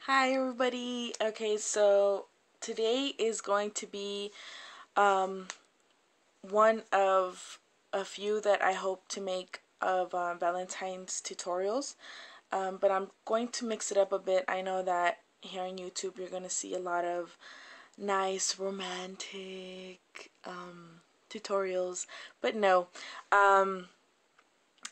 Hi everybody. Okay, so today is going to be one of a few that I hope to make of Valentine's tutorials. But I'm going to mix it up a bit. I know that here on YouTube you're going to see a lot of nice romantic tutorials, but no. I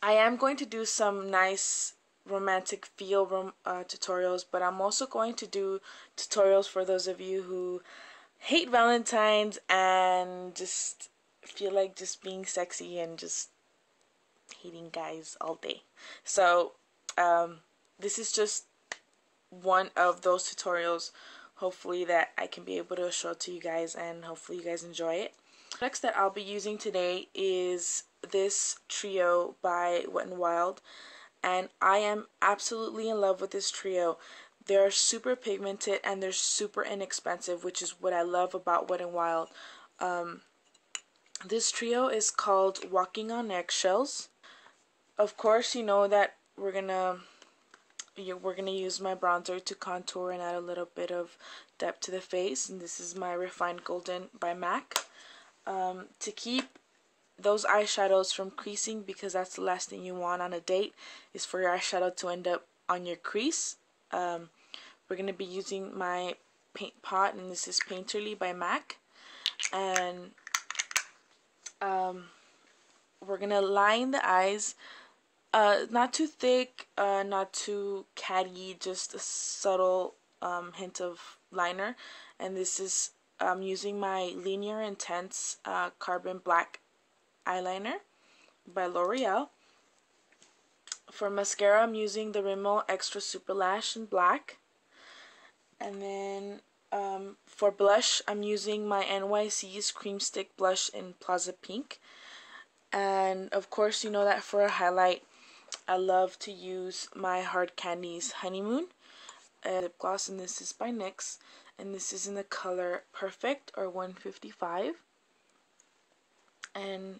am going to do some nice romantic feel tutorials, but I'm also going to do tutorials for those of you who hate Valentine's and just feel like just being sexy and just hating guys all day. So this is just one of those tutorials, hopefully, that I can be able to show to you guys, and hopefully you guys enjoy it. The products that I'll be using today is this trio by Wet n Wild, and I am absolutely in love with this trio. They're super pigmented and they're super inexpensive, which is what I love about Wet n Wild. This trio is called Walking on Eggshells. Of course, you know that we're gonna use my bronzer to contour and add a little bit of depth to the face, and this is my Refined Golden by MAC. To keep those eyeshadows from creasing, because that's the last thing you want on a date, is for your eyeshadow to end up on your crease. We're going to be using my paint pot, and this is Painterly by MAC, and we're going to line the eyes, not too thick, not too catty, just a subtle hint of liner. And this is using my Linear Intense Carbon Black eyeliner by L'Oreal. For mascara, I'm using the Rimmel Extra Super Lash in black. And then for blush, I'm using my NYC's Cream Stick Blush in Plaza Pink. And of course, you know that for a highlight, I love to use my Hard Candy's Honeymoon lip gloss, and this is by NYX, and this is in the color Perfect, or 155. And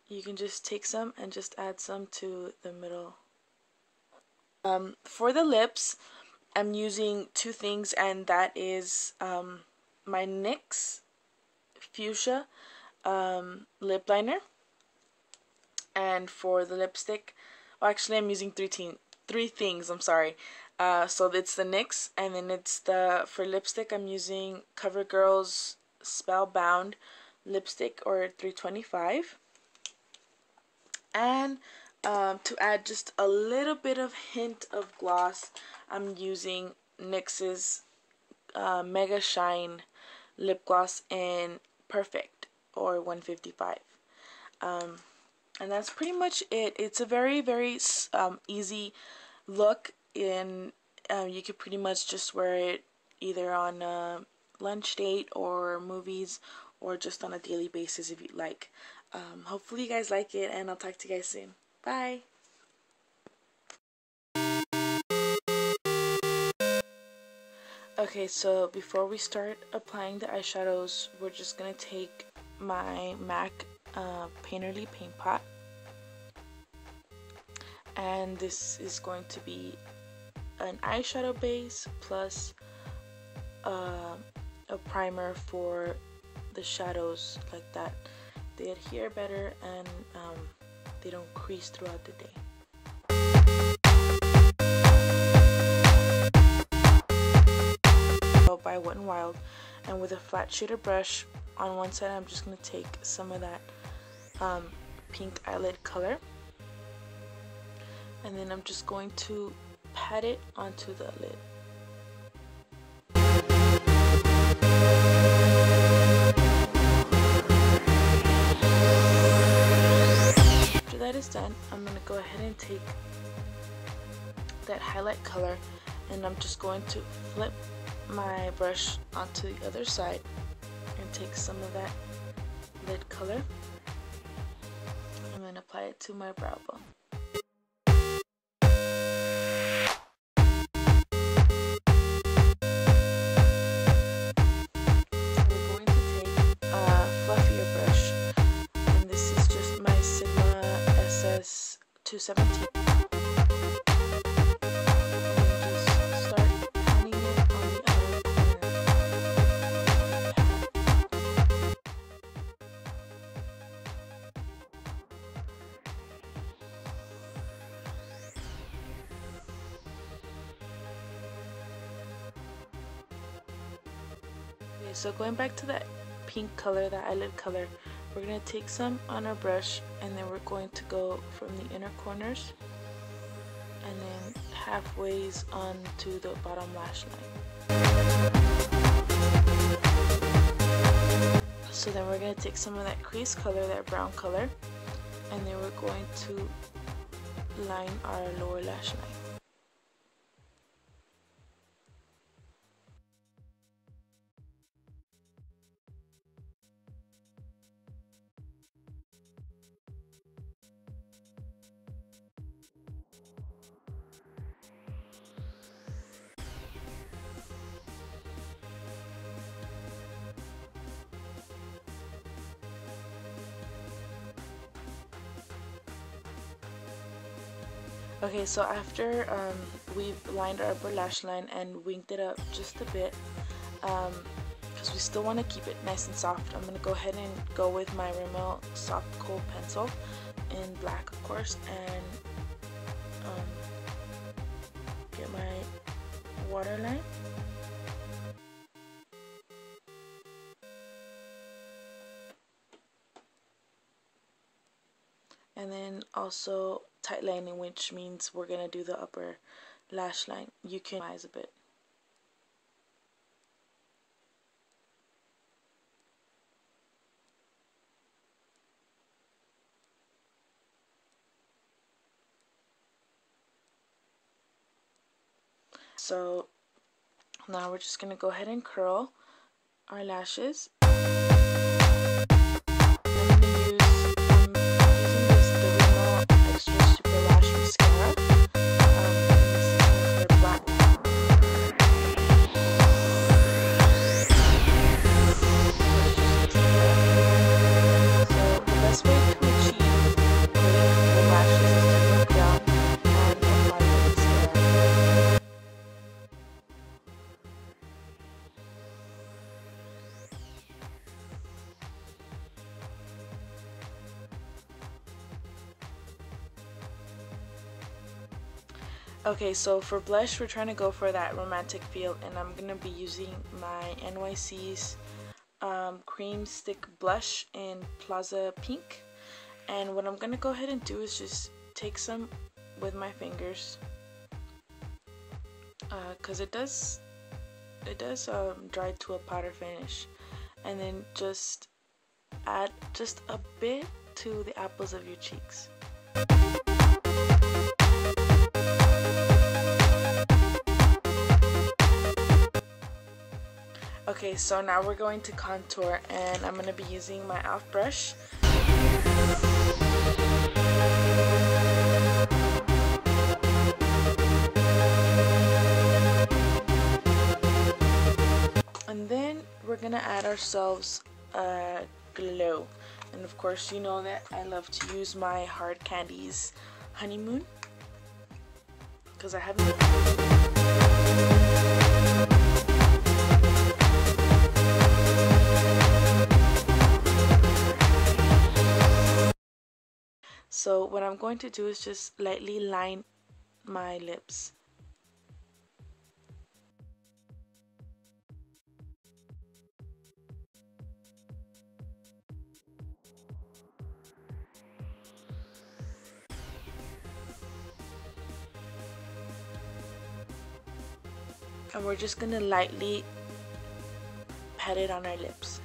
you can just take some and just add some to the middle. For the lips, I'm using two things, and that is my NYX Fuchsia lip liner. And for the lipstick, well, actually I'm using three things, I'm sorry. So it's the NYX, and then it's for lipstick, I'm using CoverGirl's Spellbound lipstick, or 325. And to add just a little bit of hint of gloss, I'm using NYX's Mega Shine lip gloss in Perfect, or 155. And that's pretty much it. It's a very, very easy look, and you could pretty much just wear it either on a lunch date or movies, or just on a daily basis if you'd like. Hopefully you guys like it, and I'll talk to you guys soon. Bye! Okay, so before we start applying the eyeshadows, we're just going to take my MAC Painterly paint pot, and this is going to be an eyeshadow base plus a primer for the shadows, like that they adhere better and they don't crease throughout the day. By Wet n Wild, and with a flat shader brush on one side, I'm just going to take some of that pink eyelid color, and then I'm just going to pat it onto the lid. After that is done, I'm going to go ahead and take that highlight color, and I'm just going to flip my brush onto the other side and take some of that lid color and then apply it to my brow bone. We're going to take a fluffier brush, and this is just my Sigma SS 217. so going back to that pink color, that eyelid color, we're going to take some on our brush, and then we're going to go from the inner corners and then halfways onto the bottom lash line. So then we're going to take some of that crease color, that brown color, and then we're going to line our lower lash line. Okay, so after we've lined our upper lash line and winged it up just a bit, because we still want to keep it nice and soft, I'm going to go ahead and go with my Rimmel Soft Kohl pencil in black, of course, and get my waterline. And then also tight lining, which means we're going to do the upper lash line. You can minimize a bit. So now we're just going to go ahead and curl our lashes. Okay, so for blush, we're trying to go for that romantic feel, and I'm going to be using my NYC's Cream Stick Blush in Plaza Pink. And what I'm going to go ahead and do is just take some with my fingers, because it does dry to a powder finish, and then just add just a bit to the apples of your cheeks. Okay, so now we're going to contour, and I'm going to be using my e.l.f. brush. And then we're going to add ourselves a glow. And of course, you know that I love to use my Hard Candies Honeymoon, because I haven't... So what I'm going to do is just lightly line my lips. And we're just going to lightly pat it on our lips.